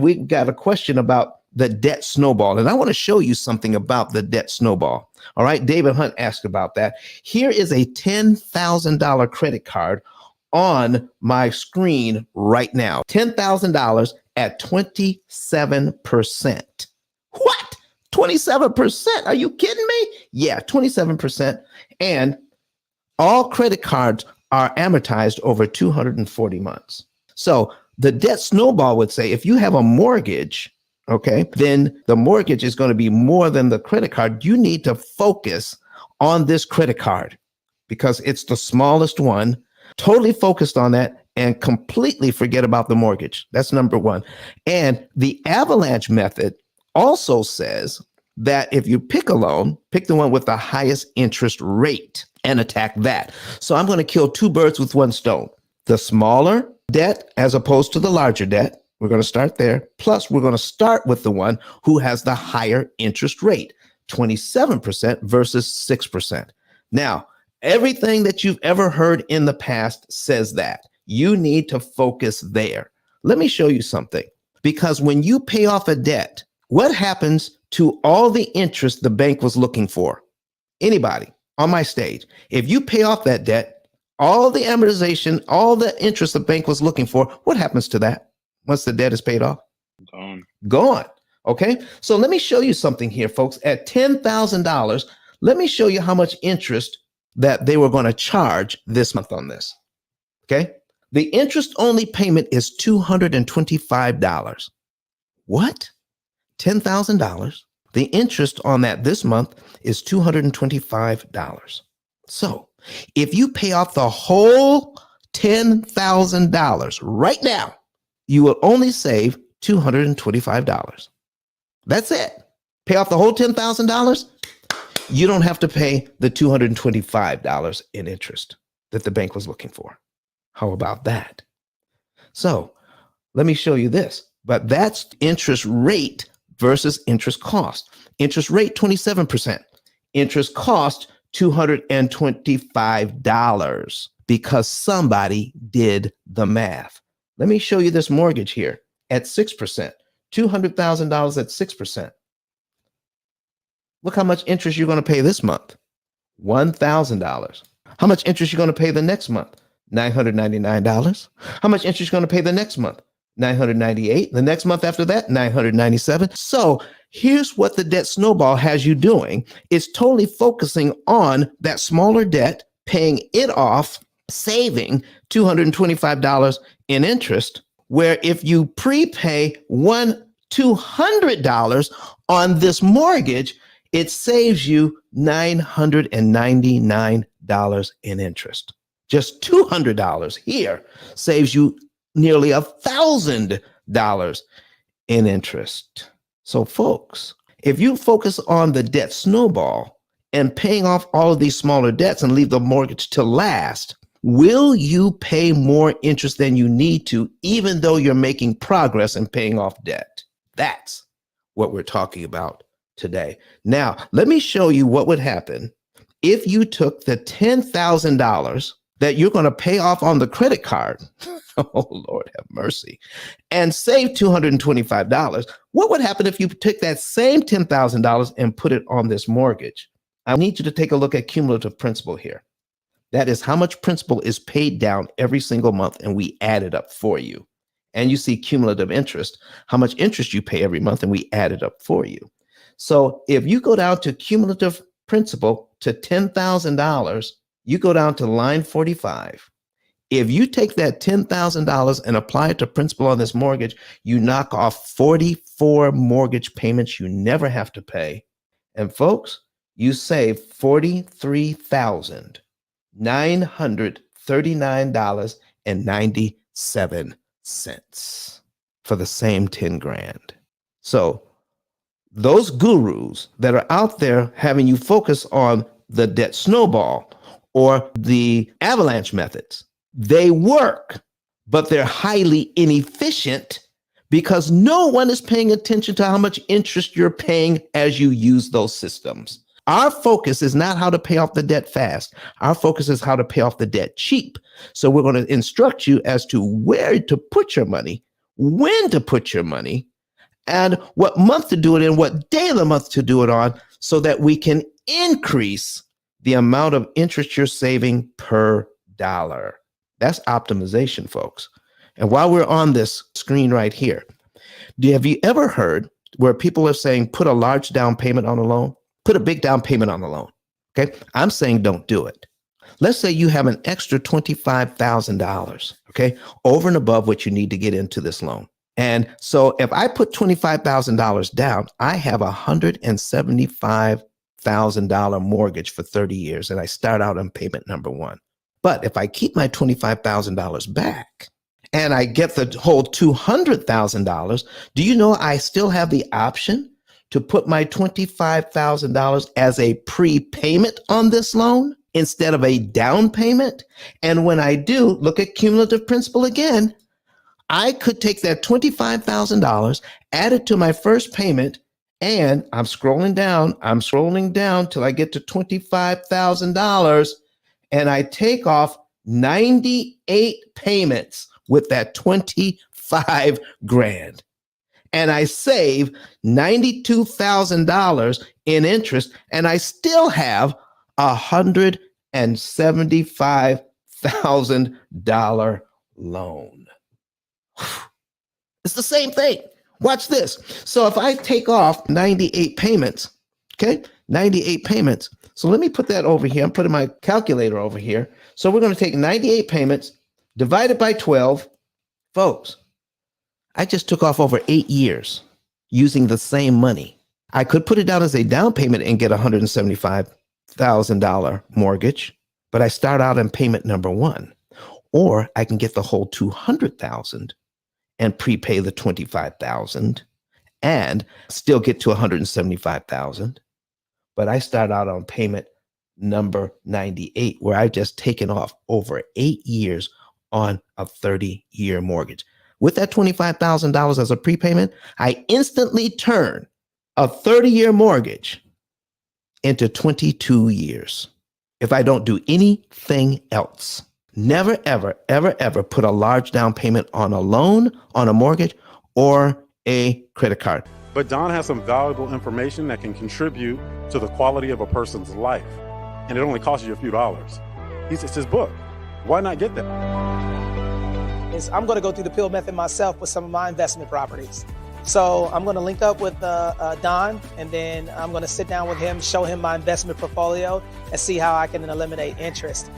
We got a question about the debt snowball, and I want to show you something about the debt snowball. All right, David Hunt asked about that. Here is a $10,000 credit card on my screen right now. $10,000 at 27%. What? 27%? Are you kidding me? Yeah, 27%. And all credit cards are amortized over 240 months. So the debt snowball would say if you have a mortgage, okay, then the mortgage is going to be more than the credit card. You need to focus on this credit card because it's the smallest one. Totally focused on that and completely forget about the mortgage. That's number one. And the Avalanche method also says that if you pick a loan, pick the one with the highest interest rate and attack that. So I'm going to kill two birds with one stone. The smaller debt as opposed to the larger debt. We're going to start there. Plus, we're going to start with the one who has the higher interest rate, 27% versus 6%. Now, everything that you've ever heard in the past says that. You need to focus there. Let me show you something. Because when you pay off a debt, what happens to all the interest the bank was looking for? Anybody on my stage, if you pay off that debt, all the amortization, all the interest the bank was looking for, what happens to that once the debt is paid off? Gone. Okay. So let me show you something here, folks. At $10,000, let me show you how much interest that they were going to charge this month on this. Okay. The interest only payment is $225. What? $10,000. The interest on that this month is $225. So if you pay off the whole $10,000 right now, you will only save $225. That's it. Pay off the whole $10,000. You don't have to pay the $225 in interest that the bank was looking for. How about that? So let me show you this. But that's interest rate versus interest cost. Interest rate, 27%. Interest cost, $225 because somebody did the math. Let me show you this mortgage here at 6%, $200,000 at 6%. Look how much interest you're going to pay this month, $1,000. How much interest you're going to pay the next month? $999. How much interest you're going to pay the next month? $998. The next month after that, $997. So here's what the debt snowball has you doing. It's totally focusing on that smaller debt, paying it off, saving $225 in interest, where if you prepay $200 on this mortgage, it saves you $999 in interest. Just $200 here saves you nearly $1,000 in interest. So folks, if you focus on the debt snowball and paying off all of these smaller debts and leave the mortgage to last, will you pay more interest than you need to, even though you're making progress in paying off debt? That's what we're talking about today. Now, let me show you what would happen if you took the $10,000 that you're going to pay off on the credit card, oh, Lord have mercy, and save $225. What would happen if you took that same $10,000 and put it on this mortgage? I need you to take a look at cumulative principal here. That is how much principal is paid down every single month, and we add it up for you. And you see cumulative interest, how much interest you pay every month, and we add it up for you. So if you go down to cumulative principal to $10,000, you go down to line 45. If you take that $10,000 and apply it to principal on this mortgage, you knock off 44 mortgage payments you never have to pay. And folks, you save $43,939.97 for the same 10 grand. So those gurus that are out there having you focus on the debt snowball or the avalanche methods, they work, but they're highly inefficient because no one is paying attention to how much interest you're paying as you use those systems. Our focus is not how to pay off the debt fast. Our focus is how to pay off the debt cheap. So we're going to instruct you as to where to put your money, when to put your money, and what month to do it in, what day of the month to do it on, so that we can increase the amount of interest you're saving per dollar. That's optimization, folks. And while we're on this screen right here, have you ever heard where people are saying, put a large down payment on a loan? Put a big down payment on the loan. Okay. I'm saying don't do it. Let's say you have an extra $25,000, okay, over and above what you need to get into this loan. And so if I put $25,000 down, I have a $175,000 mortgage for 30 years, and I start out on payment number one. But if I keep my $25,000 back and I get the whole $200,000, do you know I still have the option to put my $25,000 as a prepayment on this loan instead of a down payment? And when I do, look at cumulative principal again, I could take that $25,000, add it to my first payment, and I'm scrolling down till I get to $25,000, and I take off 98 payments with that 25 grand. And I save $92,000 in interest, and I still have $175,000 loan. It's the same thing. Watch this. So if I take off 98 payments, okay, 98 payments. So let me put that over here. I'm putting my calculator over here. So we're going to take 98 payments, divide it by 12. Folks, I just took off over 8 years using the same money. I could put it down as a down payment and get a $175,000 mortgage, but I start out on payment number one. Or I can get the whole $200,000 and prepay the $25,000 and still get to $175,000. But I start out on payment number 98, where I've just taken off over 8 years on a 30-year mortgage. With that $25,000 as a prepayment, I instantly turn a 30-year mortgage into 22 years if I don't do anything else. Never, ever, ever, ever put a large down payment on a loan, on a mortgage, or a credit card. But Don has some valuable information that can contribute to the quality of a person's life. And it only costs you a few dollars. It's his book. Why not get that? I'm going to go through the P.I.L.L method myself with some of my investment properties. So I'm going to link up with Don, and then I'm going to sit down with him, show him my investment portfolio, and see how I can eliminate interest.